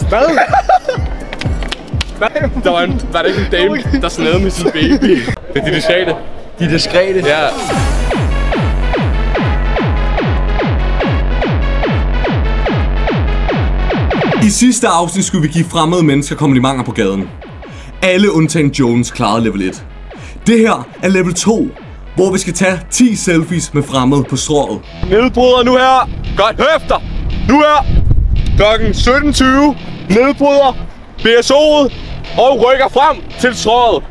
Hvad? Var der ikke en dame, der snadede med sin baby? Det er de diskrete. De er diskrete? Ja. I sidste afsnit skulle vi give fremmede mennesker komplimenter på gaden. Alle undtagen Jones klarede level 1. Det her er level 2, hvor vi skal tage 10 selfies med fremmede på strået. Nedbryder nu her. Godt, hør efter. Nu her. Klokken 17:20. Nedbryder BSO'et og rykker frem til strået.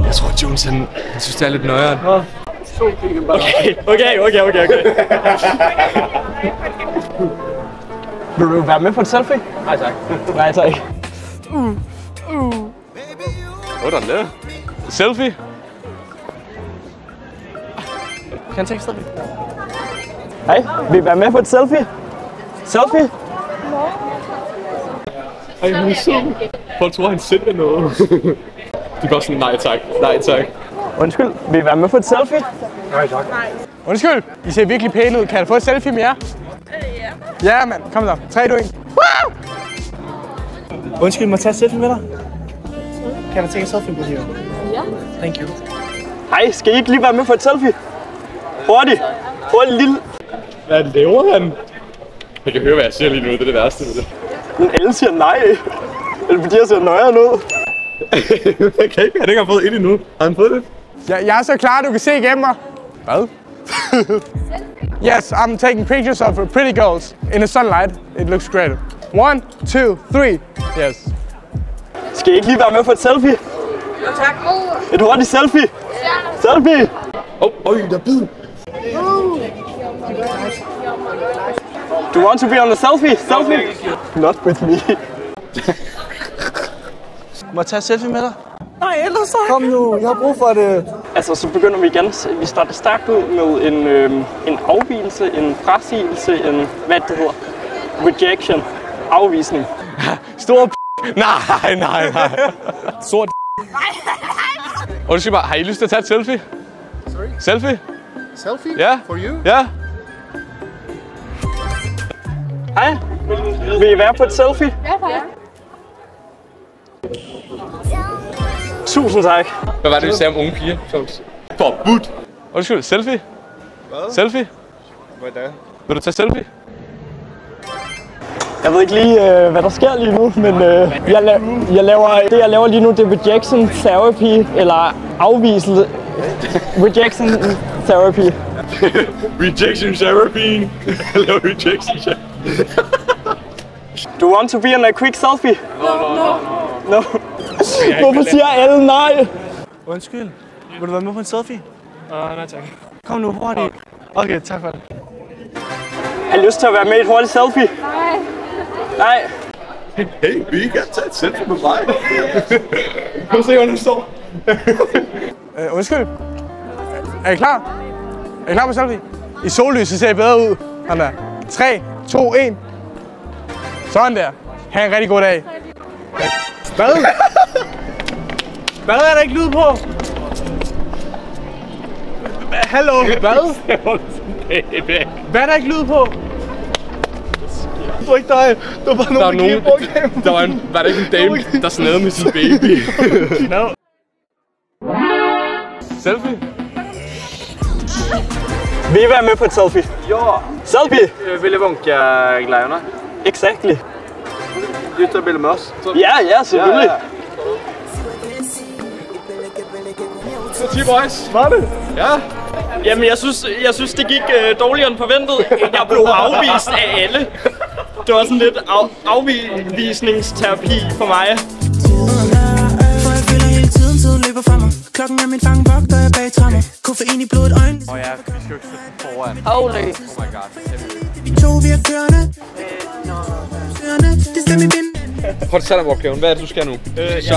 Jeg tror, Jones han synes, det er lidt nøjeren. Okay. Vil du være med på et selfie? Nej tak. Nej tak. Hvordan det? Selfie? Kan jeg tage et selfie? Hej, vil I være med på et selfie? Selfie? Ej, han er sød. Folk tror, han sælger noget. De går sådan, nej tak, nej tak. Undskyld, vil I være med på et selfie? Nej tak. Undskyld, I ser virkelig pæne ud. Kan jeg få et selfie med jer? Ja. Ja, mand. Kom så. 3, 2, 1. Undskyld, må jeg tage et selfie med dig? Kan jeg tage en selfie med dig? Ja. Thank you. Hej, skal I ikke lige være med på et selfie? Hurtigt, lille. Hvad laver han? Jeg kan høre, hvad jeg siger lige nu. Det er det værste ved det. Men alle siger nej. Eller fordi jeg ser nøjere ud. Jeg kan ikke. Han ikke har fået et endnu. Har han fået det? Jeg er så klar, du kan se igennem mig. Hvad? Yes, I'm taking pictures of pretty girls in the sunlight. It looks great. 1, 2, 3. Yes. Skal I ikke lige være med på et selfie? Jo, tak. Et hurtigt selfie. Selfie. Der er bid. Do you want to be on a selfie? Selfie? Not with me. Må jeg tage et selfie med dig? Nej, ellers så. Kom nu, jeg har brug for det. Altså, så begynder vi igen. Vi starter stærkt ud med en afvigelse, en frasigelse, en, hvad det hedder? Rejection. Afvisning. Stor Nej. Sort Undskyld mig, har I lyst til at tage et selfie? Sorry? Selfie? Selfie? Ja. For you? Ja. Hej. Vil I være på et selfie? Ja, tak. Tusind tak. Hvad var det, vi sagde om unge piger? Forbudt. Undskyld, selfie? Hvad? Selfie? Hvordan? Vil du tage selfie? Jeg ved ikke lige, hvad der sker lige nu, men jeg laver lige nu, det er rejection therapy, eller afviselse. Rejection therapy. Rejection therapy. Eller rejection therapy. Do you want to be on a quick selfie? No. Hvorfor siger alle nej? Undskyld. Vil du være med på en selfie? Nej tak. Kom nu, hurtigt. Okay, tak for det. Har I lyst til at være med i et hurtigt selfie? Nej. Hey, vi kan tage et selfie med mig. Prøv se, hvor den står. Undskyld. Er I klar? Er I klar på selfie? I sollyset ser I bedre ud. Sådan der. 3, 2, 1. Sådan der. Ha' en rigtig god dag. Hvad? Hvad er der ikke lyd på? Hallo? Hvad? Hvad er der ikke lyd på? Det var ikke dig. Det var bare nogen, Var der ikke en dame, der snadede med sin baby? No. Selfie? Vil I være med på et selfie? Ja. Selfie? Willy Wonka-greiene. Exactly. Du tar bilde med os. Ja, selvfølgelig. Så 10 boys. Var det? Ja. Jamen, jeg synes det gik dårligere end forventet. Jeg blev afvist af alle. Det var sådan lidt afvisningsterapi for mig. Løber fra mig. Klokken er min fangvogter, jeg bag trammer. Koffein i blodet, øjne. Ja, vi skal jo ikke sætte den foran. Holy. Oh my god. Vi to, vi er kørende. Det stemmer i vinden. Prøv at tage dig, Walk. Hvad er det, du skal nu? Så.